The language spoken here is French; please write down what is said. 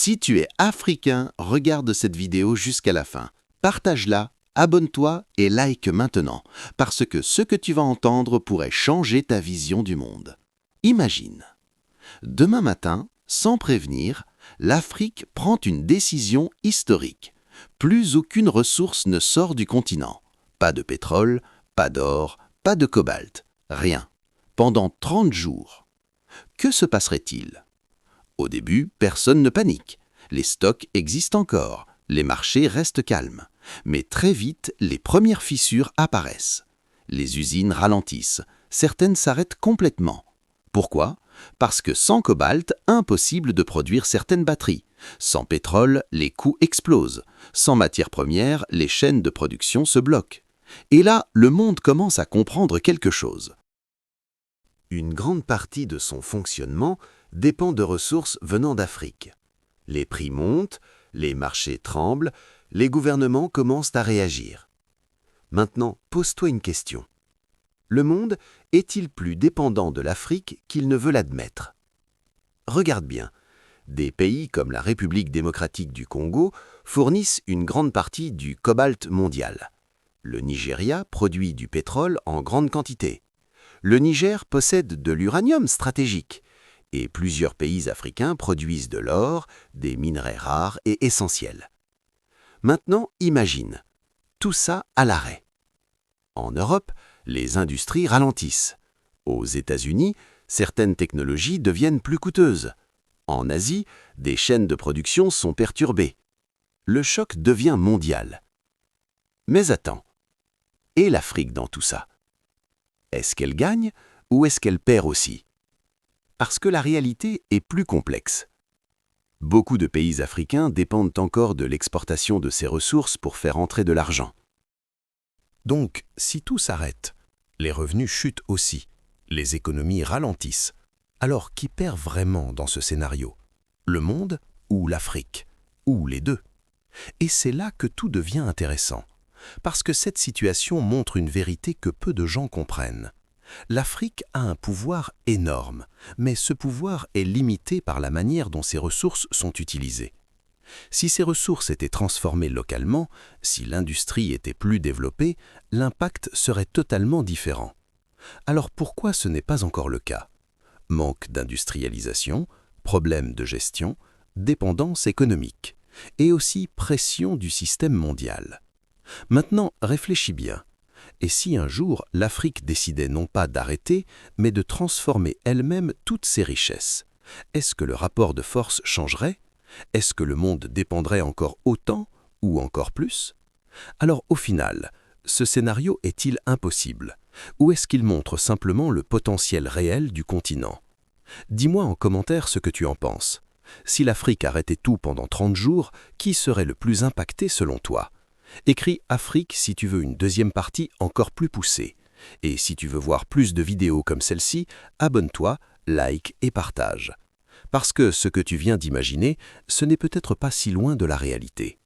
Si tu es africain, regarde cette vidéo jusqu'à la fin. Partage-la, abonne-toi et like maintenant, parce que ce que tu vas entendre pourrait changer ta vision du monde. Imagine. Demain matin, sans prévenir, l'Afrique prend une décision historique. Plus aucune ressource ne sort du continent. Pas de pétrole, pas d'or, pas de cobalt, rien. Pendant 30 jours. Que se passerait-il ? Au début, personne ne panique. Les stocks existent encore, les marchés restent calmes. Mais très vite, les premières fissures apparaissent. Les usines ralentissent, certaines s'arrêtent complètement. Pourquoi ? Parce que sans cobalt, impossible de produire certaines batteries. Sans pétrole, les coûts explosent. Sans matières premières, les chaînes de production se bloquent. Et là, le monde commence à comprendre quelque chose. Une grande partie de son fonctionnement dépend de ressources venant d'Afrique. Les prix montent, les marchés tremblent, les gouvernements commencent à réagir. Maintenant, pose-toi une question. Le monde est-il plus dépendant de l'Afrique qu'il ne veut l'admettre ? Regarde bien, des pays comme la République démocratique du Congo fournissent une grande partie du cobalt mondial. Le Nigeria produit du pétrole en grande quantité. Le Niger possède de l'uranium stratégique. Et plusieurs pays africains produisent de l'or, des minerais rares et essentiels. Maintenant, imagine, tout ça à l'arrêt. En Europe, les industries ralentissent. Aux États-Unis, certaines technologies deviennent plus coûteuses. En Asie, des chaînes de production sont perturbées. Le choc devient mondial. Mais attends, et l'Afrique dans tout ça ? Est-ce qu'elle gagne ou est-ce qu'elle perd aussi ? Parce que la réalité est plus complexe. Beaucoup de pays africains dépendent encore de l'exportation de ces ressources pour faire entrer de l'argent. Donc, si tout s'arrête, les revenus chutent aussi, les économies ralentissent. Alors, qui perd vraiment dans ce scénario ? Le monde ou l'Afrique ? Ou les deux ? Et c'est là que tout devient intéressant, parce que cette situation montre une vérité que peu de gens comprennent. L'Afrique a un pouvoir énorme, mais ce pouvoir est limité par la manière dont ses ressources sont utilisées. Si ces ressources étaient transformées localement, si l'industrie était plus développée, l'impact serait totalement différent. Alors pourquoi ce n'est pas encore le cas ? Manque d'industrialisation, problèmes de gestion, dépendance économique, et aussi pression du système mondial. Maintenant, réfléchis bien. Et si un jour l'Afrique décidait non pas d'arrêter, mais de transformer elle-même toutes ses richesses, est-ce que le rapport de force changerait ? Est-ce que le monde dépendrait encore autant ou encore plus ? Alors au final, ce scénario est-il impossible ? Ou est-ce qu'il montre simplement le potentiel réel du continent ? Dis-moi en commentaire ce que tu en penses. Si l'Afrique arrêtait tout pendant 30 jours, qui serait le plus impacté selon toi ? Écris Afrique si tu veux une deuxième partie encore plus poussée. Et si tu veux voir plus de vidéos comme celle-ci, abonne-toi, like et partage. Parce que ce que tu viens d'imaginer, ce n'est peut-être pas si loin de la réalité.